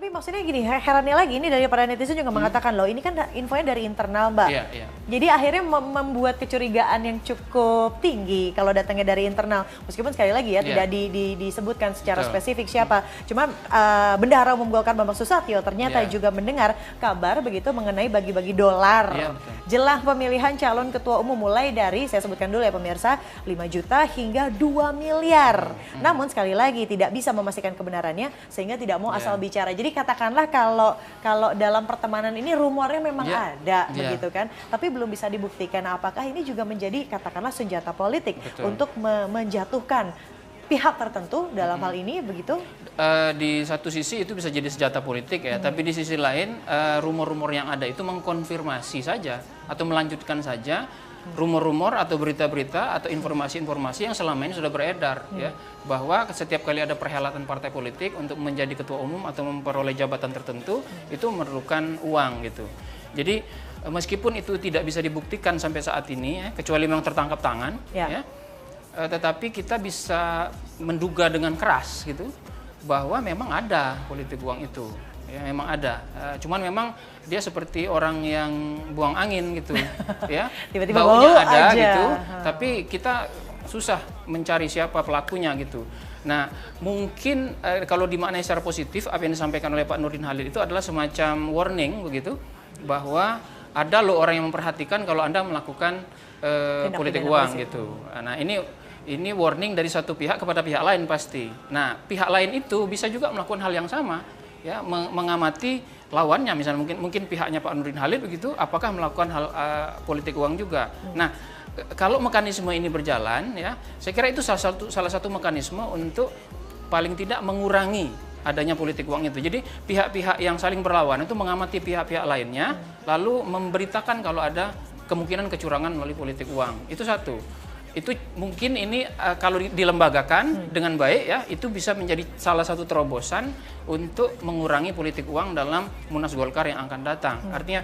Tapi maksudnya gini, herannya lagi ini dari para netizen juga mengatakan loh, ini kan infonya dari internal Mbak. Iya, iya. Jadi akhirnya membuat kecurigaan yang cukup tinggi kalau datangnya dari internal. Meskipun sekali lagi ya tidak disebutkan secara spesifik siapa. Cuma Bendahara Umum Golkar Bambang Susatyo ternyata juga mendengar kabar begitu mengenai bagi-bagi dolar. Jelang pemilihan calon ketua umum mulai dari, saya sebutkan dulu ya pemirsa, 5 juta hingga 2 miliar. Namun sekali lagi tidak bisa memastikan kebenarannya sehingga tidak mau asal bicara. Jadi katakanlah kalau dalam pertemanan ini rumornya memang ada begitu kan, tapi belum bisa dibuktikan apakah ini juga menjadi katakanlah senjata politik untuk menjatuhkan pihak tertentu dalam hal ini begitu? Di satu sisi itu bisa jadi senjata politik ya, tapi di sisi lain rumor-rumor yang ada itu mengkonfirmasi saja atau melanjutkan saja rumor-rumor atau berita-berita atau informasi-informasi yang selama ini sudah beredar ya, bahwa setiap kali ada perhelatan partai politik untuk menjadi ketua umum atau memperoleh jabatan tertentu itu memerlukan uang gitu. Jadi meskipun itu tidak bisa dibuktikan sampai saat ini ya, kecuali memang tertangkap tangan ya, tetapi kita bisa menduga dengan keras gitu bahwa memang ada politik uang itu. Ya, memang ada. Cuman memang dia seperti orang yang buang angin gitu, ya. Tiba-tiba baunya ada aja gitu, tapi kita susah mencari siapa pelakunya gitu. Nah, mungkin kalau dimaknai secara positif apa yang disampaikan oleh Pak Nurdin Halid itu adalah semacam warning begitu, bahwa ada loh orang yang memperhatikan kalau Anda melakukan politik uang gitu. Nah, ini warning dari satu pihak kepada pihak lain pasti. Nah, pihak lain itu bisa juga melakukan hal yang sama. Ya, mengamati lawannya, misalnya mungkin pihaknya Pak Nurdin Halid begitu, apakah melakukan hal politik uang juga. Nah, kalau mekanisme ini berjalan, ya, saya kira itu salah satu mekanisme untuk paling tidak mengurangi adanya politik uang itu. Jadi pihak-pihak yang saling berlawan itu mengamati pihak-pihak lainnya, lalu memberitakan kalau ada kemungkinan kecurangan melalui politik uang. Itu satu. Itu mungkin ini kalau dilembagakan dengan baik ya, itu bisa menjadi salah satu terobosan untuk mengurangi politik uang dalam Munas Golkar yang akan datang. Artinya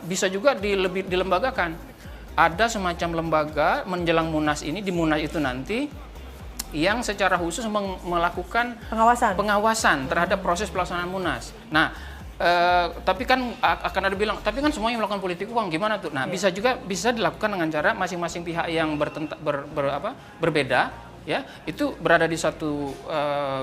bisa juga dilembagakan. Ada semacam lembaga menjelang Munas ini, di Munas itu nanti yang secara khusus melakukan pengawasan terhadap proses pelaksanaan Munas. Nah, tapi kan akan ada bilang, tapi kan semuanya melakukan politik uang, gimana tuh? Nah, bisa dilakukan dengan cara masing-masing pihak yang berbeda, ya, itu berada di satu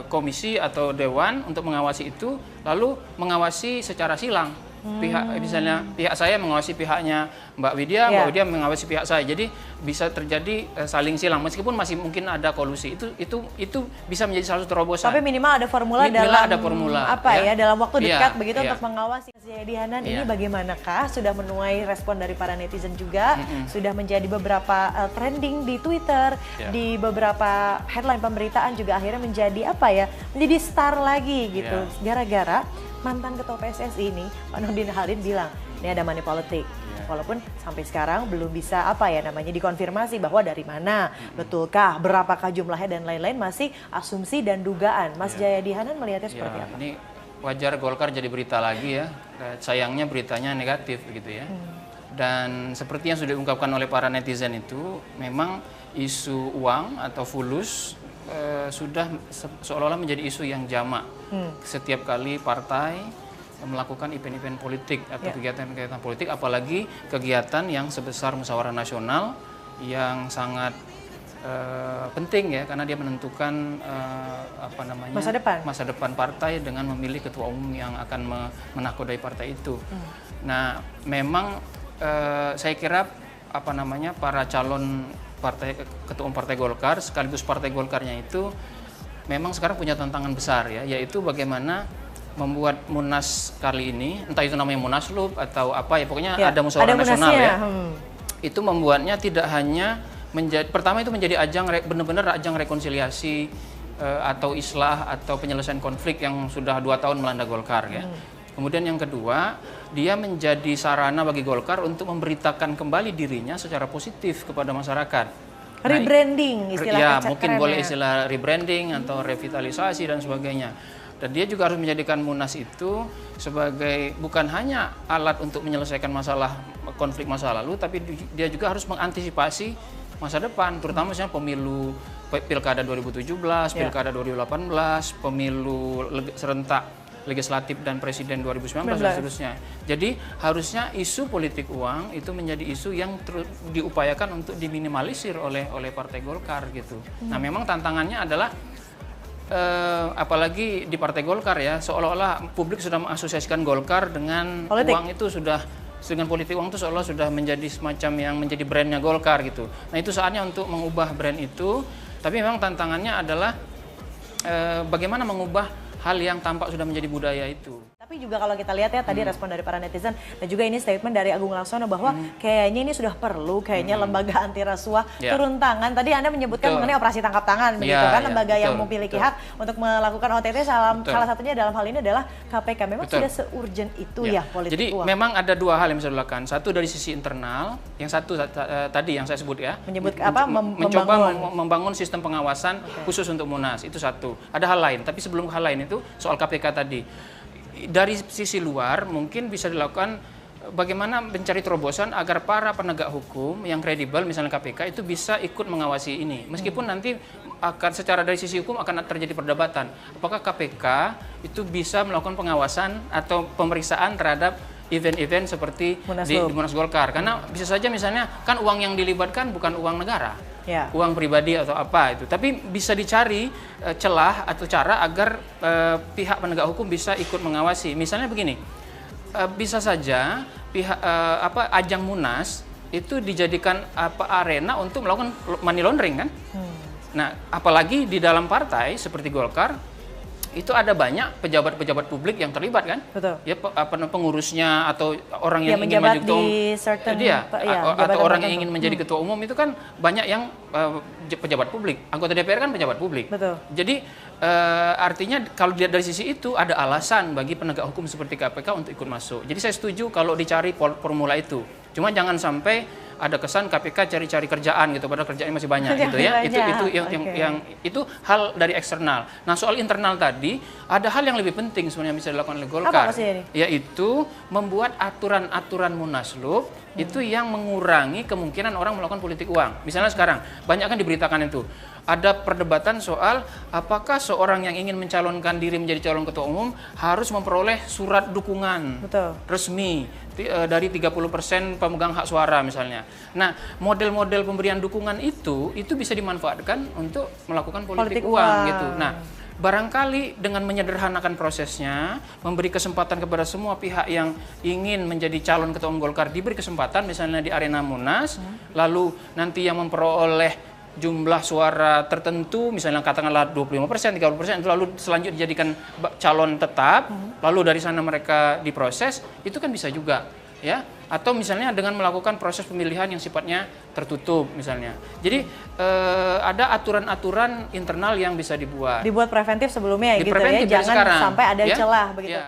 komisi atau dewan untuk mengawasi itu, lalu mengawasi secara silang. Misalnya pihak saya mengawasi pihaknya Mbak Widya, Mbak Widya mengawasi pihak saya. Jadi bisa terjadi saling silang meskipun masih mungkin ada kolusi. Itu bisa menjadi salah satu terobosan. Tapi minimal ada formula dalam waktu dekat begitu untuk mengawasi. Jayadi Hanan, ini bagaimanakah? Sudah menuai respon dari para netizen juga, sudah menjadi beberapa trending di Twitter, di beberapa headline pemberitaan juga akhirnya menjadi menjadi star lagi gitu. Gara-gara mantan ketua PSSI ini, Pak Nurdin Halid bilang, ini ada money politik. Walaupun sampai sekarang belum bisa dikonfirmasi bahwa dari mana, betulkah, berapakah jumlahnya dan lain-lain, masih asumsi dan dugaan. Mas Jayadi Hanan melihatnya seperti apa? Ini wajar Golkar jadi berita lagi ya. Sayangnya beritanya negatif begitu ya. Dan seperti yang sudah diungkapkan oleh para netizen itu, memang isu uang atau fulus sudah seolah-olah menjadi isu yang jamak. Setiap kali partai melakukan event-event politik atau kegiatan-kegiatan politik, apalagi kegiatan yang sebesar musyawarah nasional yang sangat penting ya, karena dia menentukan masa depan partai dengan memilih ketua umum yang akan menakodai partai itu. Nah, memang saya kira para calon ketua umum partai Golkar sekaligus partai Golkarnya itu memang sekarang punya tantangan besar ya, yaitu bagaimana membuat Munas kali ini, entah itu namanya Munaslup atau apa ya, pokoknya ada musyawarah nasional ya. Itu membuatnya tidak hanya pertama itu menjadi benar-benar ajang rekonsiliasi atau islah atau penyelesaian konflik yang sudah 2 tahun melanda Golkar ya. Kemudian yang kedua, dia menjadi sarana bagi Golkar untuk memberitakan kembali dirinya secara positif kepada masyarakat. Rebranding istilahnya. Ya, mungkin boleh istilah rebranding atau revitalisasi dan sebagainya. Dan dia juga harus menjadikan Munas itu sebagai bukan hanya alat untuk menyelesaikan masalah konflik masa lalu, tapi dia juga harus mengantisipasi masa depan, terutama misalnya pemilu Pilkada 2017, Pilkada 2018, pemilu serentak legislatif dan presiden 2019 dan seterusnya. Jadi harusnya isu politik uang itu menjadi isu yang diupayakan untuk diminimalisir oleh Partai Golkar gitu. Nah, memang tantangannya adalah apalagi di Partai Golkar ya, seolah-olah publik sudah mengasosiasikan Golkar dengan politik. Uang itu sudah dengan politik uang itu seolah sudah menjadi semacam yang menjadi brandnya Golkar gitu. Nah, itu saatnya untuk mengubah brand itu. Tapi memang tantangannya adalah bagaimana mengubah hal yang tampak sudah menjadi budaya itu. Tapi juga kalau kita lihat ya tadi respon dari para netizen dan juga ini statement dari Agung Laksono bahwa kayaknya ini sudah perlu lembaga anti rasuah turun tangan. Tadi Anda menyebutkan mengenai operasi tangkap tangan begitu kan, lembaga yang memiliki hak untuk melakukan OTT, salah satunya dalam hal ini adalah KPK. Memang sudah se-urgent itu ya politik Jadi uang. memang ada dua hal yang bisa dilakukan. Satu dari sisi internal, yang satu tadi yang saya sebut ya, mencoba membangun sistem pengawasan khusus untuk Munas, itu satu. Ada hal lain, tapi sebelum hal lain itu soal KPK tadi. Dari sisi luar mungkin bisa dilakukan bagaimana mencari terobosan agar para penegak hukum yang kredibel misalnya KPK itu bisa ikut mengawasi ini. Meskipun nanti akan secara dari sisi hukum akan terjadi perdebatan. Apakah KPK itu bisa melakukan pengawasan atau pemeriksaan terhadap event-event seperti di Munas Golkar? Karena bisa saja misalnya kan uang yang dilibatkan bukan uang negara. Uang pribadi atau apa itu, tapi bisa dicari celah atau cara agar pihak penegak hukum bisa ikut mengawasi. Misalnya begini, bisa saja pihak ajang Munas itu dijadikan arena untuk melakukan money laundering kan? Nah, apalagi di dalam partai seperti Golkar itu ada banyak pejabat-pejabat publik yang terlibat kan? Betul. Ya pengurusnya atau orang yang ingin maju atau orang yang ingin menjadi ketua umum itu kan banyak yang pejabat publik. Anggota DPR kan pejabat publik. Betul. Jadi artinya kalau dilihat dari sisi itu ada alasan bagi penegak hukum seperti KPK untuk ikut masuk. Jadi saya setuju kalau dicari formula itu. Cuma jangan sampai ada kesan KPK cari-cari kerjaan gitu, padahal kerjaannya masih banyak gitu ya. Itu hal dari eksternal. Nah, soal internal tadi ada hal yang lebih penting sebenarnya bisa dilakukan oleh Golkar, yaitu membuat aturan-aturan Munaslup itu yang mengurangi kemungkinan orang melakukan politik uang. Misalnya sekarang banyak kan diberitakan itu ada perdebatan soal apakah seorang yang ingin mencalonkan diri menjadi calon ketua umum harus memperoleh surat dukungan resmi dari 30% pemegang hak suara misalnya. Nah, model-model pemberian dukungan itu bisa dimanfaatkan untuk melakukan politik uang gitu. Nah, barangkali dengan menyederhanakan prosesnya, memberi kesempatan kepada semua pihak yang ingin menjadi calon ketua umum Golkar diberi kesempatan misalnya di arena Munas, lalu nanti yang memperoleh jumlah suara tertentu, misalnya katakanlah 25%, 30%, lalu selanjutnya dijadikan calon tetap, lalu dari sana mereka diproses, itu kan bisa juga, ya. Atau misalnya dengan melakukan proses pemilihan yang sifatnya tertutup, misalnya. Jadi ada aturan-aturan internal yang bisa dibuat. Dibuat preventif sebelumnya, gitu ya, jangan sampai ada celah, begitu.